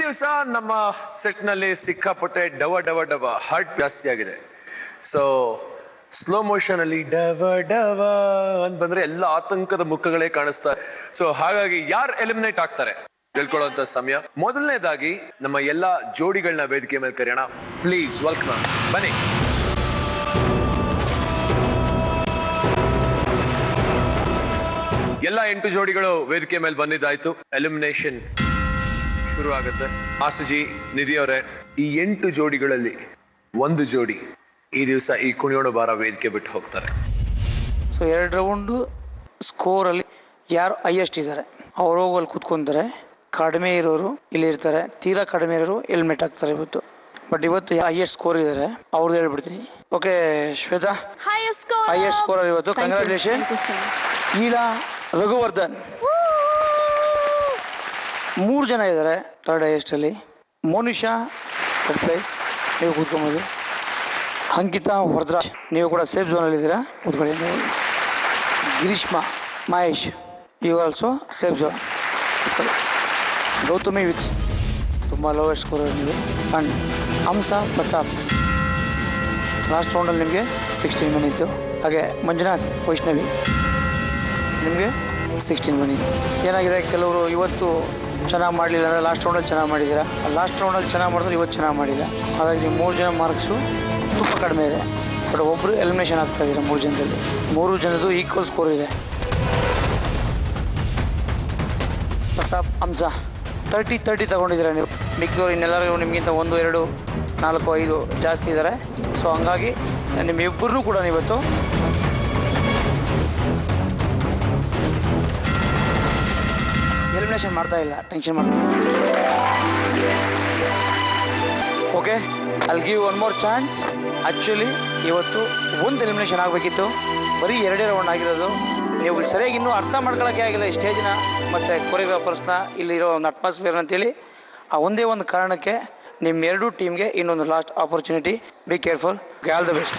ದಿವಸ ನಮ್ಮ ಸೆಟ್ ನಲ್ಲಿ ಸಿಕ್ಕಾಪಟ್ಟೆ ಡವ ಡವ ಡವ ಹಾರ್ಟ್ ಜಾಸ್ತಿ ಆಗಿದೆ. ಸೊ ಸ್ಲೋ ಮೋಷನ್ ಅಲ್ಲಿ ಡವ ಡವ ಅಂತ ಬಂದ್ರೆ ಎಲ್ಲ ಆತಂಕದ ಮುಖಗಳೇ ಕಾಣಿಸ್ತಾರೆ. ಸೊ ಹಾಗಾಗಿ ಯಾರು ಎಲಿಮಿನೇಟ್ ಆಗ್ತಾರೆ ತಿಳ್ಕೊಳ್ಳುವಂತ ಸಮಯ. ಮೊದಲನೇದಾಗಿ ನಮ್ಮ ಎಲ್ಲಾ ಜೋಡಿಗಳನ್ನ ವೇದಿಕೆ ಮೇಲೆ ಕರೆಯೋಣ. ಪ್ಲೀಸ್ ವೆಲ್ಕಮ್, ಬನ್ನಿ. ಎಲ್ಲ 8 ಜೋಡಿಗಳು ವೇದಿಕೆ ಮೇಲೆ ಬಂದಿದ್ದಾಯ್ತು. ಎಲಿಮಿನೇಷನ್ ಶುರು ಆಗುತ್ತೆ. ಆಸುಜಿ, ನಿಧಿ ಅವರೇ, ಈ 8 ಜೋಡಿಗಳಲ್ಲಿ ಒಂದು ಜೋಡಿ ಈ ದಿವಸ ಈ ಕುಣಿಯೋಣ ಬಾರ ವೇದಿಕೆ ಬಿಟ್ಟು ಹೋಗ್ತಾರೆ. ಸೊ 2 ರೌಂಡ್ ಸ್ಕೋರ್ ಅಲ್ಲಿ ಯಾರು ಹೈಯೆಸ್ಟ್ ಇದ್ದಾರೆ ಅವ್ರು ಹೋಗಿ ಅಲ್ಲಿ ಕೂತ್ಕೊಂತಾರೆ. ಕಡಿಮೆ ಇರೋರು ಇಲ್ಲಿ ಇರ್ತಾರೆ, ತೀರಾ ಕಡಿಮೆ ಇರೋರು ಹೆಲ್ಮೆಟ್ ಹಾಕ್ತಾರೆ ಇವತ್ತು. ಬಟ್ ಇವತ್ತು ಹೈಯೆಸ್ಟ್ ಸ್ಕೋರ್ ಇದ್ದಾರೆ ಅವ್ರದ್ದು ಹೇಳ್ಬಿಡ್ತೀನಿ. ಓಕೆ ಶ್ವೇತಾ, ಹೈಯೆಸ್ಟ್ ಸ್ಕೋರ್ ಇವತ್ತು. ಕಂಗ್ರಾಚುಲೇಷನ್. ಈಲಾ, ರಘುವರ್ಧನ್ 3 ಜನ ಇದ್ದಾರೆ ಥರ್ಡ್ ಹೈಯೆಸ್ಟ್ ಅಲ್ಲಿ. ಮೋನಿಶಾ ನೀವು ಕೂತ್ಕೊಂಬೋದು. ಅಂಕಿತಾ, ವರದ್ರಾಜ್ ನೀವು ಕೂಡ ಸೇಫ್ ಝೋನ್ ಅಲ್ಲಿ ಇದ್ದೀರಾ, ಕೂತ್ಕೊಳ್ಳಿ. Girishma, Mahesh you also safe zone. Gautami which ತುಂಬ ಲೋವೆಸ್ಟ್ ಸ್ಕೋರ್ ನೀವು. ಅಂಡ್ ಹಂಸ, ಪ್ರತಾಪ್ ಲಾಸ್ಟ್ ರೌಂಡಲ್ಲಿ ನಿಮಗೆ 16 ಬಂದಿತ್ತು. ಹಾಗೆ ಮಂಜುನಾಥ್, ವೈಷ್ಣವಿ ನಿಮಗೆ 16 ಬಂದಿತ್ತು. ಏನಾಗಿದೆ, ಕೆಲವರು ಇವತ್ತು ಚೆನ್ನಾಗಿ ಮಾಡಲಿಲ್ಲ ಅಂದರೆ ಲಾಸ್ಟ್ ರೌಂಡಲ್ಲಿ ಚೆನ್ನಾಗಿ ಮಾಡಿದ್ದೀರಾ. ಲಾಸ್ಟ್ ರೌಂಡಲ್ಲಿ ಚೆನ್ನಾಗಿ ಮಾಡಿದ್ರೆ ಇವತ್ತು ಚೆನ್ನಾಗಿ ಮಾಡಿಲ್ಲ. ಹಾಗಾಗಿ ನೀವು 3 ಜನ ಮಾರ್ಕ್ಸು ತುಂಬ ಕಡಿಮೆ ಇದೆ. ಬಟ್ ಒಬ್ಬರು ಎಲಿಮಿನೇಷನ್ ಆಗ್ತಾ ಇದ್ದೀರಾ 3 ಜನದಲ್ಲಿ. 3 ಜನದ್ದು ಈಕ್ವಲ್ ಸ್ಕೋರ್ ಇದೆ. ಪ್ರತಾಪ್, ಹಂಸ 30 ತಗೊಂಡಿದ್ದೀರಾ ನೀವು. ಮಿಕ್ಕಿದವರು ಇನ್ನೆಲ್ಲರಿಗೂ ನಿಮಗಿಂತ 1, 2, 4, 5 ಜಾಸ್ತಿ ಇದ್ದಾರೆ. ಸೊ ಹಂಗಾಗಿ ನಿಮ್ಮಿಬ್ಬರೂ ಕೂಡ ಇವತ್ತು ಎಲಿಮಿನೇಷನ್ ಮಾಡ್ತಾ ಇಲ್ಲ, ಟೆನ್ಷನ್ ಮಾಡ್ತಾ. Okay, I'll give one more chance. Actually ಇವತ್ತು ಒಂದು ಎಲಿಮಿನೇಷನ್ ಆಗಬೇಕಿತ್ತು, ಬರೀ 2 ರೌಂಡ್ ಆಗಿರೋದು. ನೀವು ಸರಿಯಾಗಿ ಇನ್ನೂ ಅರ್ಥ ಮಾಡ್ಕೊಳ್ಳೋಕ್ಕೆ ಆಗಿಲ್ಲ ಈ ಸ್ಟೇಜ್ನ ಮತ್ತು ಕೊರಿಯೋಗ್ರಾಫರ್ಸ್ನ, ಇಲ್ಲಿರೋ ಒಂದು ಅಟ್ಮಾಸ್ಫಿಯರ್ ಅಂತೇಳಿ. ಆ ಒಂದೇ ಒಂದು ಕಾರಣಕ್ಕೆ ನಿಮ್ಮ 2 ಟೀಮ್ಗೆ ಇನ್ನೊಂದು last opportunity. Be careful. All the best.